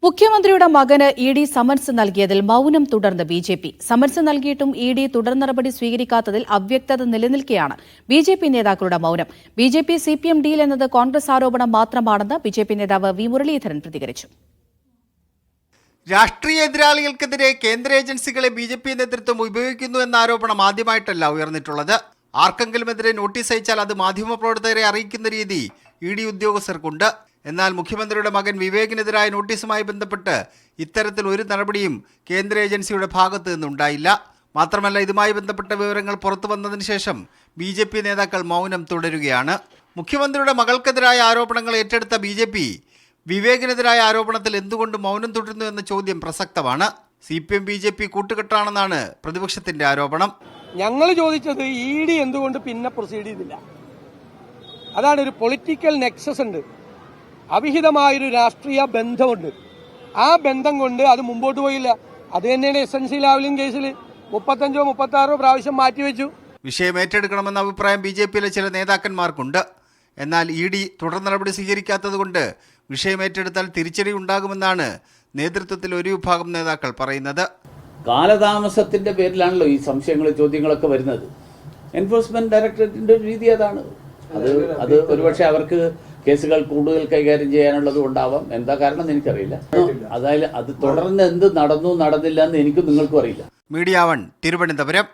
മുഖ്യമന്ത്രിയുടെ മകന് ED. Summons നൽകിയതിൽ മൌനം തുടർന്ന് ബി.ജെ.പി. സമൻസ് നൽകിയിട്ടും ഇ.ഡി. തുടർ നടപടി സ്വീകരിക്കാത്തതിൽ അവ്യക്തത നിലനിൽക്കെയാണ് ബി.ജെ.പി. നേതാക്കളുടെ മൌനം. ബി.ജെ.പി. CPM ഡീൽ എന്നത് കോൺഗ്രസ് ആരോപണം മാത്രമാണെന്ന് ബി.ജെ.പി. നേതാവ് വി. മുരളീധരൻ പ്രതികരിച്ചു. രാഷ്ട്രീയ എതിരാളികൾക്കെതിരെ കേന്ദ്ര ഏജൻസികളെ ബി.ജെ.പി. നേതൃത്വം ഉപയോഗിക്കുന്നു എന്ന ആരോപണം ആദ്യമായിട്ടല്ല ഉയർന്നിട്ടുള്ളത്. ആർക്കെങ്കിലുമെതിരെ നോട്ടീസ് അയച്ചാൽ അത് മാധ്യമപ്രവർത്തകരെ അറിയിക്കുന്ന രീതി ഇ.ഡി. ഉദ്യോഗസ്ഥർക്കുണ്ട്. എന്നാൽ മുഖ്യമന്ത്രിയുടെ മകൻ വിവേകിനെതിരായ നോട്ടീസുമായി ബന്ധപ്പെട്ട് ഇത്തരത്തിൽ ഒരു നടപടിയും കേന്ദ്ര ഏജൻസിയുടെ ഭാഗത്തു നിന്നുണ്ടായില്ല. മാത്രമല്ല, ഇതുമായി ബന്ധപ്പെട്ട വിവരങ്ങൾ പുറത്തു വന്നതിന് ശേഷം ബി.ജെ.പി. നേതാക്കൾ മൗനം തുടരുകയാണ്. മുഖ്യമന്ത്രിയുടെ മകൾക്കെതിരായ ആരോപണങ്ങൾ ഏറ്റെടുത്ത ബി.ജെ.പി. വിവേകിനെതിരായ ആരോപണത്തിൽ എന്തുകൊണ്ട് മൗനം തുടരുന്നു എന്ന ചോദ്യം പ്രസക്തമാണ്. CPM BJP. കൂട്ടുകെട്ടാണെന്നാണ് പ്രതിപക്ഷത്തിന്റെ ആരോപണം. ഞങ്ങൾ ചോദിച്ചത് ഇ.ഡി. എന്തുകൊണ്ട് പിന്നെ പ്രൊസീഡ് ചെയ്തില്ല? അതാണ്. ഒരു പൊളിറ്റിക്കൽ നെക്സസ് ഉണ്ട്, അവിഹിതമായൊരു രാഷ്ട്രീയ ബന്ധമുണ്ട്. ആ ബന്ധം കൊണ്ട് അത് മുമ്പോട്ട് പോയില്ല. അത് തന്നെയാണ് SNC ലാവ്ലിൻ കേസിൽ 35-36 പ്രാവശ്യം മാറ്റിവെച്ചു. വിഷയം ഏറ്റെടുക്കണമെന്ന അഭിപ്രായം ബി.ജെ.പിയിലെ ചില നേതാക്കന്മാർക്കുണ്ട്. എന്നാൽ ഇ.ഡി. തുടർ നടപടി സ്വീകരിക്കാത്തതുകൊണ്ട് വിഷയം ഏറ്റെടുത്താൽ തിരിച്ചടി ഉണ്ടാകുമെന്നാണ് നേതൃത്വത്തിൽ ഒരു വിഭാഗം നേതാക്കൾ പറയുന്നത്. കാലതാമസത്തിന്റെ പേരിലാണല്ലോ ഈ സംശയങ്ങളും ചോദ്യങ്ങളൊക്കെ വരുന്നത്. എൻഫോഴ്സ്മെന്റ് ഡയറക്ടറേറ്റിന്റെ ഒരു രീതി അതാണ്. അത് ഒരുപക്ഷെ അവർക്ക് കേസുകൾ കൂടുതൽ കൈകാര്യം ചെയ്യാനുള്ളത് ഉണ്ടാവാം. എന്താ കാരണം എനിക്കറിയില്ല. അതായത് അത് തുടർന്ന് എന്ത് നടന്നില്ല എന്ന് എനിക്കും നിങ്ങൾക്കും അറിയില്ല. മീഡിയ 1 തിരുവനന്തപുരം.